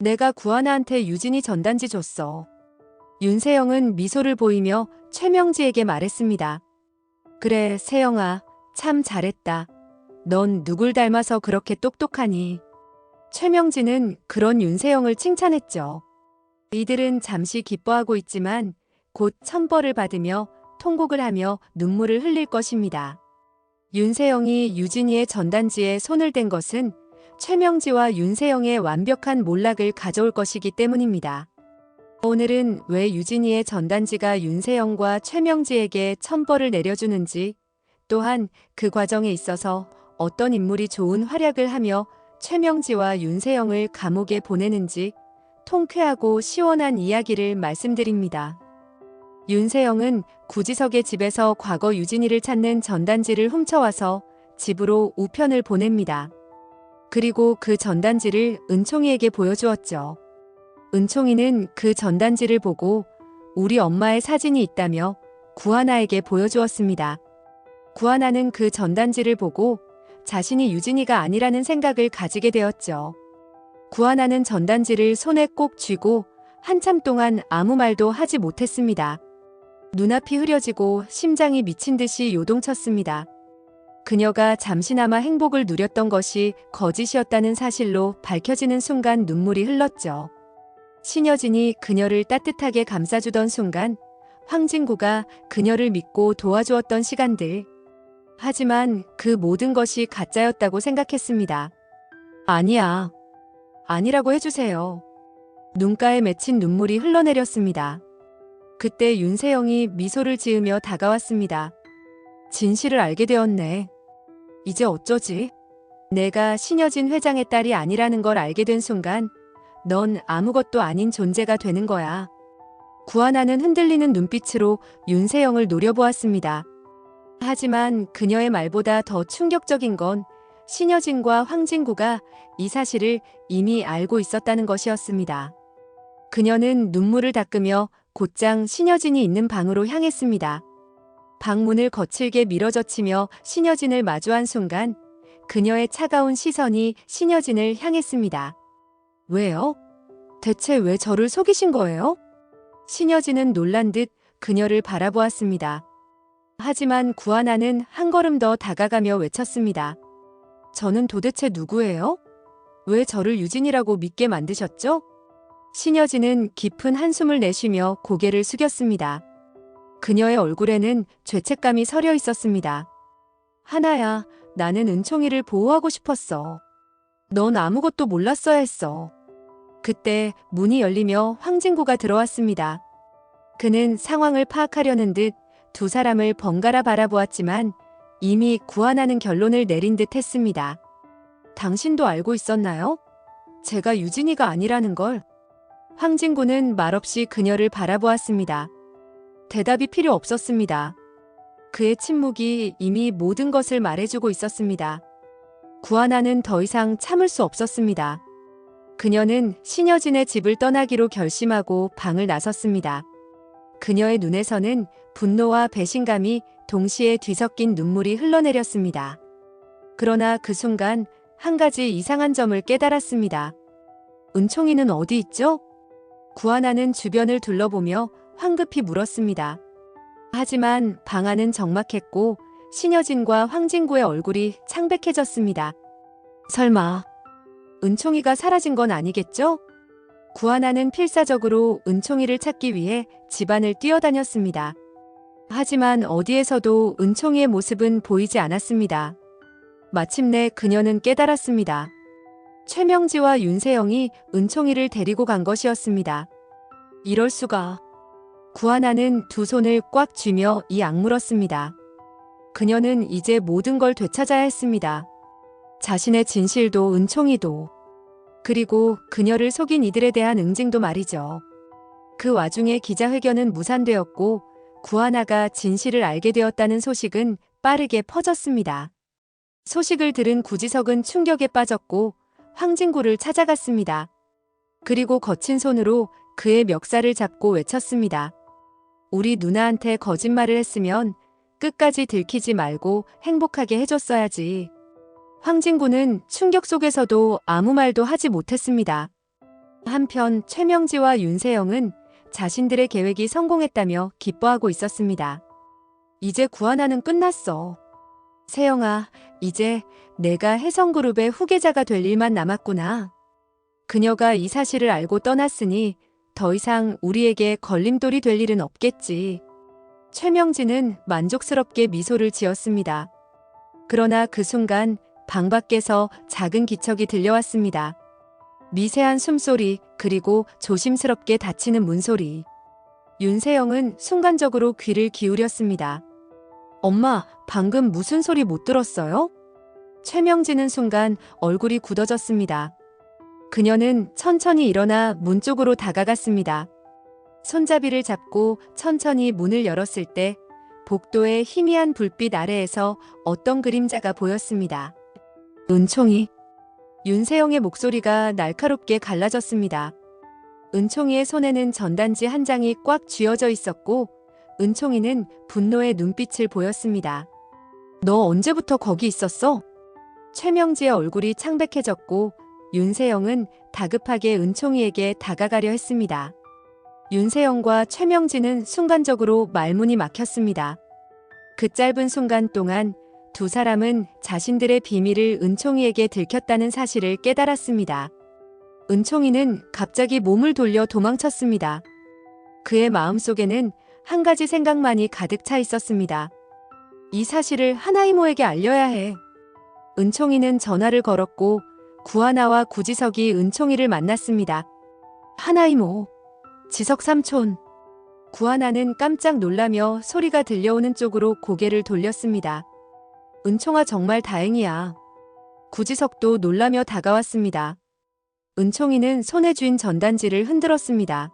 내가 구하나한테 유진이 전단지 줬어. 윤세영은 미소를 보이며 최명지에게 말했습니다. 그래, 세영아, 참 잘했다. 넌 누굴 닮아서 그렇게 똑똑하니? 최명지는 그런 윤세영을 칭찬했죠. 이들은 잠시 기뻐하고 있지만 곧 천벌을 받으며 통곡을 하며 눈물을 흘릴 것입니다. 윤세영이 유진이의 전단지에 손을 댄 것은 최명지와 윤세영의 완벽한 몰락을 가져올 것이기 때문입니다. 오늘은 왜 유진이의 전단지가 윤세영과 최명지에게 천벌을 내려주는지, 또한 그 과정에 있어서 어떤 인물이 좋은 활약을 하며 최명지와 윤세영을 감옥에 보내는지 통쾌하고 시원한 이야기를 말씀드립니다. 윤세영은 구지석의 집에서 과거 유진이를 찾는 전단지를 훔쳐와서 집으로 우편을 보냅니다. 그리고 그 전단지를 은총이에게 보여주었죠. 은총이는 그 전단지를 보고 우리 엄마의 사진이 있다며 구하나에게 보여주었습니다. 구하나는 그 전단지를 보고 자신이 유진이가 아니라는 생각을 가지게 되었죠. 구하나는 전단지를 손에 꼭 쥐고 한참 동안 아무 말도 하지 못했습니다. 눈앞이 흐려지고 심장이 미친 듯이 요동쳤습니다. 그녀가 잠시나마 행복을 누렸던 것이 거짓이었다는 사실로 밝혀지는 순간 눈물이 흘렀죠. 신여진이 그녀를 따뜻하게 감싸주던 순간, 황진구가 그녀를 믿고 도와주었던 시간들. 하지만 그 모든 것이 가짜였다고 생각했습니다. 아니야. 아니라고 해주세요. 눈가에 맺힌 눈물이 흘러내렸습니다. 그때 윤세영이 미소를 지으며 다가왔습니다. 진실을 알게 되었네. 이제 어쩌지? 내가 신여진 회장의 딸이 아니라는 걸 알게 된 순간 넌 아무것도 아닌 존재가 되는 거야. 구하나는 흔들리는 눈빛으로 윤세영을 노려보았습니다. 하지만 그녀의 말보다 더 충격적인 건 신여진과 황진구가 이 사실을 이미 알고 있었다는 것이었습니다. 그녀는 눈물을 닦으며 곧장 신여진이 있는 방으로 향했습니다. 방문을 거칠게 밀어젖히며 신여진을 마주한 순간 그녀의 차가운 시선이 신여진을 향했습니다. 왜요? 대체 왜 저를 속이신 거예요? 신여진은 놀란 듯 그녀를 바라보았습니다. 하지만 구하나는 한 걸음 더 다가가며 외쳤습니다. 저는 도대체 누구예요? 왜 저를 유진이라고 믿게 만드셨죠? 신여진은 깊은 한숨을 내쉬며 고개를 숙였습니다. 그녀의 얼굴에는 죄책감이 서려 있었습니다. 하나야, 나는 은총이를 보호하고 싶었어. 넌 아무것도 몰랐어야 했어. 그때 문이 열리며 황진구가 들어왔습니다. 그는 상황을 파악하려는 듯 두 사람을 번갈아 바라보았지만 이미 구하나는 결론을 내린 듯 했습니다. 당신도 알고 있었나요? 제가 유진이가 아니라는 걸. 황진구는 말없이 그녀를 바라보았습니다. 대답이 필요 없었습니다. 그의 침묵이 이미 모든 것을 말해주고 있었습니다. 구하나는 더 이상 참을 수 없었습니다. 그녀는 신여진의 집을 떠나기로 결심하고 방을 나섰습니다. 그녀의 눈에서는 분노와 배신감이 동시에 뒤섞인 눈물이 흘러내렸습니다. 그러나 그 순간 한 가지 이상한 점을 깨달았습니다. 은총이는 어디 있죠? 구하나는 주변을 둘러보며 황급히 물었습니다. 하지만 방 안은 적막했고 신여진과 황진구의 얼굴이 창백해졌습니다. 설마 은총이가 사라진 건 아니겠죠? 구하나는 필사적으로 은총이를 찾기 위해 집안을 뛰어다녔습니다. 하지만 어디에서도 은총이의 모습은 보이지 않았습니다. 마침내 그녀는 깨달았습니다. 최명지와 윤세영이 은총이를 데리고 간 것이었습니다. 이럴 수가. 구하나는 두 손을 꽉 쥐며 이 악물었습니다. 그녀는 이제 모든 걸 되찾아야 했습니다. 자신의 진실도 은총이도. 그리고 그녀를 속인 이들에 대한 응징도 말이죠. 그 와중에 기자회견은 무산되었고 구하나가 진실을 알게 되었다는 소식은 빠르게 퍼졌습니다. 소식을 들은 구지석은 충격에 빠졌고 황진구를 찾아갔습니다. 그리고 거친 손으로 그의 멱살을 잡고 외쳤습니다. 우리 누나한테 거짓말을 했으면 끝까지 들키지 말고 행복하게 해줬어야지. 황진구는 충격 속에서도 아무 말도 하지 못했습니다. 한편 최명지와 윤세영은 자신들의 계획이 성공했다며 기뻐하고 있었습니다. 이제 구하나는 끝났어. 세영아, 이제 내가 혜성그룹의 후계자가 될 일만 남았구나. 그녀가 이 사실을 알고 떠났으니 더 이상 우리에게 걸림돌이 될 일은 없겠지. 최명지는 만족스럽게 미소를 지었습니다. 그러나 그 순간 방 밖에서 작은 기척이 들려왔습니다. 미세한 숨소리, 그리고 조심스럽게 닫히는 문소리. 윤세영은 순간적으로 귀를 기울였습니다. 엄마, 방금 무슨 소리 못 들었어요? 최명지는 순간 얼굴이 굳어졌습니다. 그녀는 천천히 일어나 문 쪽으로 다가갔습니다. 손잡이를 잡고 천천히 문을 열었을 때 복도의 희미한 불빛 아래에서 어떤 그림자가 보였습니다. 은총이. 윤세영의 목소리가 날카롭게 갈라졌습니다. 은총이의 손에는 전단지 한 장이 꽉 쥐어져 있었고 은총이는 분노의 눈빛을 보였습니다. 너 언제부터 거기 있었어? 최명지의 얼굴이 창백해졌고 윤세영은 다급하게 은총이에게 다가가려 했습니다. 윤세영과 최명지는 순간적으로 말문이 막혔습니다. 그 짧은 순간 동안 두 사람은 자신들의 비밀을 은총이에게 들켰다는 사실을 깨달았습니다. 은총이는 갑자기 몸을 돌려 도망쳤습니다. 그의 마음속에는 한 가지 생각만이 가득 차 있었습니다. 이 사실을 하나이모에게 알려야 해. 은총이는 전화를 걸었고 구하나와 구지석이 은총이를 만났습니다. 하나이모, 지석 삼촌. 구하나는 깜짝 놀라며 소리가 들려오는 쪽으로 고개를 돌렸습니다. 은총아, 정말 다행이야. 구지석도 놀라며 다가왔습니다. 은총이는 손에 쥔 전단지를 흔들었습니다.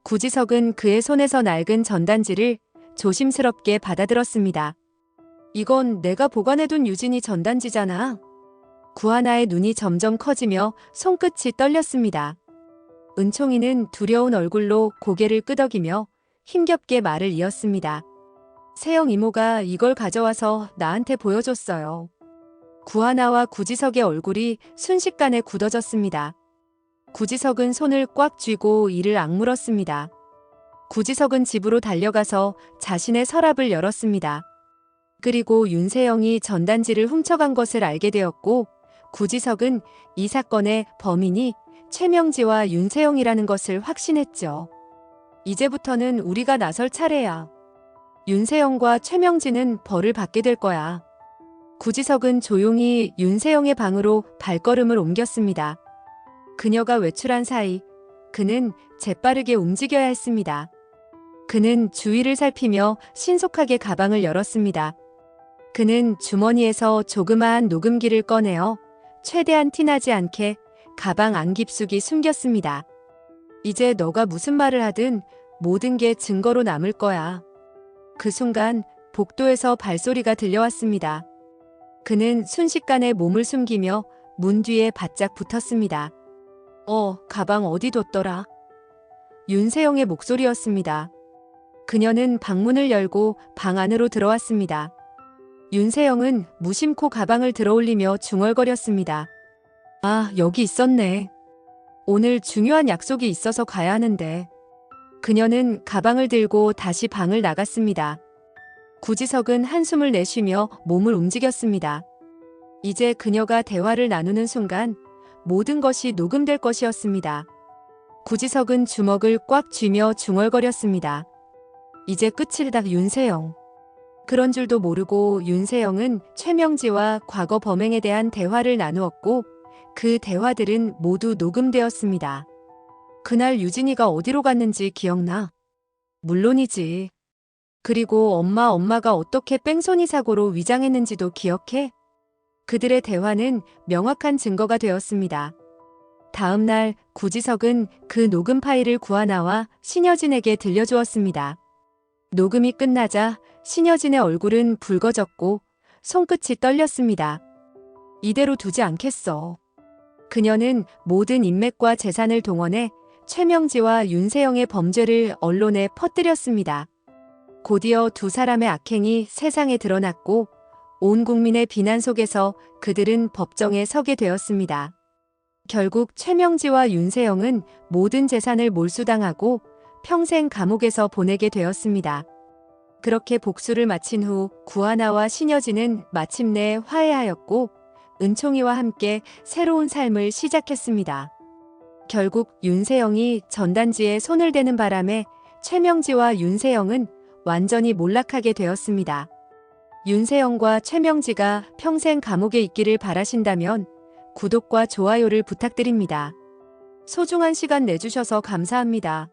구지석은 그의 손에서 낡은 전단지를 조심스럽게 받아들었습니다. 이건 내가 보관해둔 유진이 전단지잖아. 구하나의 눈이 점점 커지며 손끝이 떨렸습니다. 은총이는 두려운 얼굴로 고개를 끄덕이며 힘겹게 말을 이었습니다. 세영 이모가 이걸 가져와서 나한테 보여줬어요. 구하나와 구지석의 얼굴이 순식간에 굳어졌습니다. 구지석은 손을 꽉 쥐고 이를 악물었습니다. 구지석은 집으로 달려가서 자신의 서랍을 열었습니다. 그리고 윤세영이 전단지를 훔쳐간 것을 알게 되었고 구지석은 이 사건의 범인이 최명지와 윤세영이라는 것을 확신했죠. 이제부터는 우리가 나설 차례야. 윤세영과 최명지는 벌을 받게 될 거야. 구지석은 조용히 윤세영의 방으로 발걸음을 옮겼습니다. 그녀가 외출한 사이 그는 재빠르게 움직여야 했습니다. 그는 주위를 살피며 신속하게 가방을 열었습니다. 그는 주머니에서 조그마한 녹음기를 꺼내어 최대한 티나지 않게 가방 안 깊숙이 숨겼습니다. 이제 너가 무슨 말을 하든 모든 게 증거로 남을 거야. 그 순간 복도에서 발소리가 들려왔습니다. 그는 순식간에 몸을 숨기며 문 뒤에 바짝 붙었습니다. 가방 어디 뒀더라? 윤세영의 목소리였습니다. 그녀는 방문을 열고 방 안으로 들어왔습니다. 윤세영은 무심코 가방을 들어올리며 중얼거렸습니다. 아, 여기 있었네. 오늘 중요한 약속이 있어서 가야 하는데. 그녀는 가방을 들고 다시 방을 나갔습니다. 구지석은 한숨을 내쉬며 몸을 움직였습니다. 이제 그녀가 대화를 나누는 순간 모든 것이 녹음될 것이었습니다. 구지석은 주먹을 꽉 쥐며 중얼거렸습니다. 이제 끝이다, 윤세영. 그런 줄도 모르고 윤세영은 최명지와 과거 범행에 대한 대화를 나누었고 그 대화들은 모두 녹음되었습니다. 그날 유진이가 어디로 갔는지 기억나? 물론이지. 그리고 엄마가 어떻게 뺑소니 사고로 위장했는지도 기억해? 그들의 대화는 명확한 증거가 되었습니다. 다음 날 구지석은 그 녹음 파일을 구하나와 신여진에게 들려주었습니다. 녹음이 끝나자 신여진의 얼굴은 붉어졌고 손끝이 떨렸습니다. 이대로 두지 않겠어. 그녀는 모든 인맥과 재산을 동원해 최명지와 윤세영의 범죄를 언론에 퍼뜨렸습니다. 곧이어 두 사람의 악행이 세상에 드러났고 온 국민의 비난 속에서 그들은 법정에 서게 되었습니다. 결국 최명지와 윤세영은 모든 재산을 몰수당하고 평생 감옥에서 보내게 되었습니다. 그렇게 복수를 마친 후 구하나와 신여진은 마침내 화해하였고 은총이와 함께 새로운 삶을 시작했습니다. 결국 윤세영이 전단지에 손을 대는 바람에 최명지와 윤세영은 완전히 몰락하게 되었습니다. 윤세영과 최명지가 평생 감옥에 있기를 바라신다면 구독과 좋아요를 부탁드립니다. 소중한 시간 내주셔서 감사합니다.